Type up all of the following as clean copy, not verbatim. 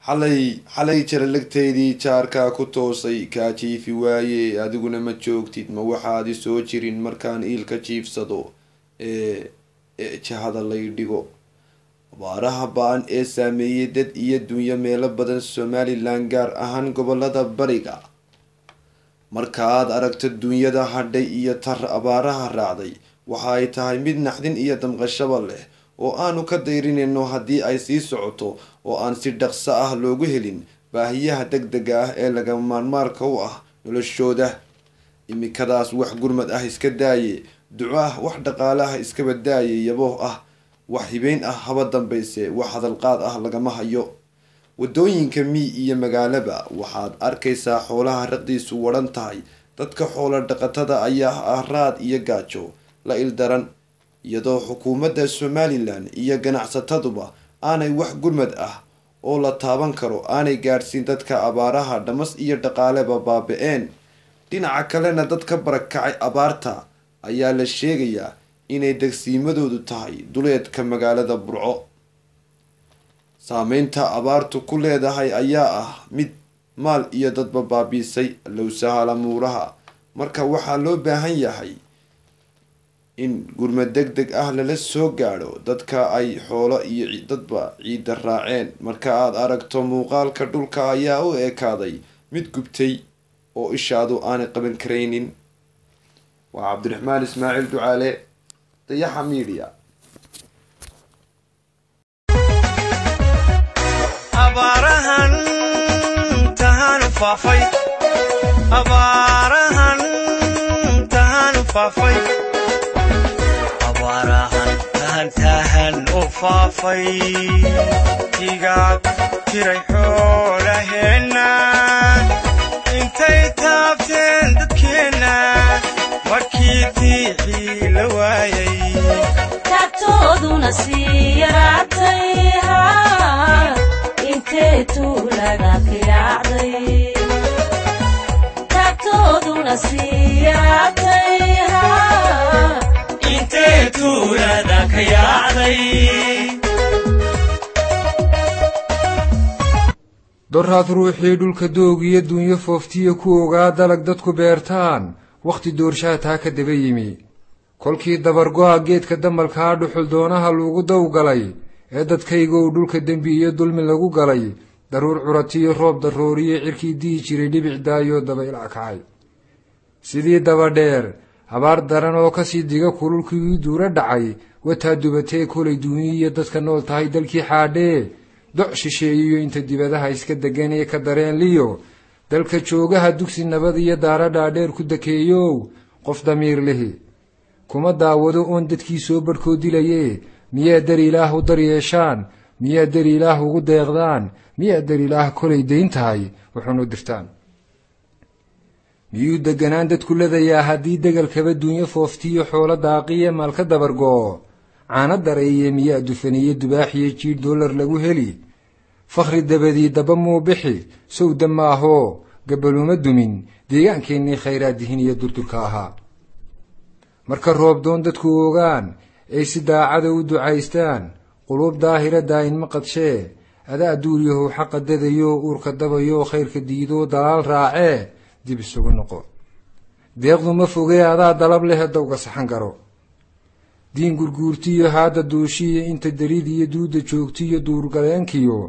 xalay jaralagteydii jaarkaa ku toosay kaa jiifi waaye adiguna ma joogtid ma waxaad i soo jirin markaan iilka jiifsado jahada lay dhigo abaaraha ba-an ee saameeyey dad iyo dunyo meelo badan somalilan gaar ahaan gobolada bariga markaaad aragto dunyada hadhay iyo tar abaaraha raacday waxa ay tahay mid naxdin iyo damqashaba leh oo aanu ka dayrinayno haddii ay sii socoto oo aan si dhaqso ah loogu helin baahiyaha degdega ah ee laga maarmaarka u ah noloshooda. imikadaas wax gurmad ah iska daaye, duco ah wax dhaqaale ah iskaba daaye, yabooh ah wax hibeyn ah haba dambayse wax hadalqaad ah lagama hayo. wadooyinka mii iyo magaalaba waxaad arkaysaa xoolaha raqdiisu wadhan tahay. dadka xoolo dhaqatada ayaa ah raad iyo gaajo la ildaran, iyadoo xukuumadda somalilan iyo ganacsataduba aanay wax gurmad ah oo la taaban karo aanay gaadhsiin dadka abaaraha dhamas iyo dhaqaaleba baaba-een. dhinaca kalena dadka barakacay abaarta ayaa la sheegayaa inay degsiimadoodu tahay duleedka magaalada Burco. saameynta abaartu ku leedahay ayaa ah mid maal iyo dadba baabiisay. low sahala muuraha marka waxaa loo baahan yahay in gurmad degdeg ah lala soo gaadho dadka ay xoolo iyo dadba ciidda raaceen. marka aad aragto muuqaalka dhulka ayaa u ekaaday mid gubtay oo ishaadu aanay qaban karaynin. waa cabdiraxmaan ismaaciil ducaale, Dayaxa Media. abaarahan tahanu faafay abaarahan tahanu faafay abaarahan tahan u faafay igaag tiray xoolaheena intay taabteen dadkeena markii tiixii la waayay taabtooduna sii yaraatay intee tuulada ka yaacday taabtooduna sii yaraatay intee tuulada ka yaacday. doraad ruuxii dhulka doogiyo dunyo fooftiya ku ogaa dalag dadku beertaan wakhti doorshaha taa ka daba yimi kolkii dabargo-a geedka damalkaa dhuxul doonaha lagu dawgalay ee dadkaygow dhulka dembi iyo dulmi lagu galay daruur curatiyo roob darooriye cirkii dihi jiray dhibic daayoo dabayl kacay sidii dabadheer abaar daran oo kasii diga kululkii duura dhacay wataa dubatee kolay duuniyiyo dadka nool tahay dalkii xaadhee doc shisheeyiyo inta dibadaha iska degan ee ka dareen liyo dalka joogaha dugsi nabad iyo daara dhaadheer ku dakeeyow qof damiir lihi kuma daawado oon dadkii soo barhkoo dilaye miyaa dar ilaah u dar yeeshaan miyaa dar ilaah ugu deeqdaan miyaa dar ilaah kolay dayn tahay wuxuunu dirtaan miyuu deganaan dadku ladayaa haddii degalkaba dunyo fooftiyo xoolo daaqiye maalka dabargo-o caano dareeye miyaa dufaniye dubaaxiyo jiidh dollar lagu heli fakhri dabadii daba muu bixi sowda maahoo gabaluma dumin deegaankeennii khayraad dihin iyo durdurka ahaa marka roob doon dadku ogaan ay si daacada u ducaystaan quluub daahira daa'inma qadshee adaa duuriyahow xaqa dadayo uurka dabayo khayrka diidoo dalaal raacee dib isugu noqo deeqdu ma fogee adaa dalab lehe dawga saxan garo diin gurguurtiyo haadda duushiyo inta darid iyo duudda joogtiyo duurgaleenkiyo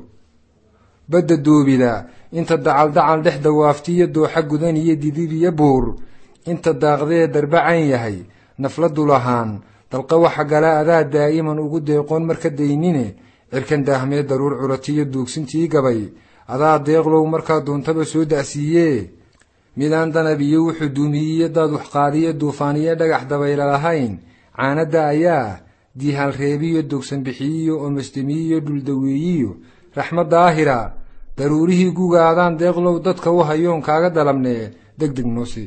badda doobida inta dacal dhex dawaaftiyo dooxa gudan iyo didib iyo buur inta daaqdee darbacan yahay nafladu lahaan dalqa waxa gala adaa daa'iman ugu deeqoon marka daynine cirkan daahmee daruur curatiyo duugsintii gabay adaa deeqlow markaa doontaba soo da'siiyee midaan danab iyo wuxuu duumiyiyo daad waxqaadiyo duufaaniyo dhagax dabayla lahayn caanada ayaa diihal reebiyo dogsan bixiyiyo omasdemiyiyo dhuldaweeyiyo raxmad daahira daruurihii gugaadaan deeqlow dadka u hayoon kaaga dalabnee degdeg noosi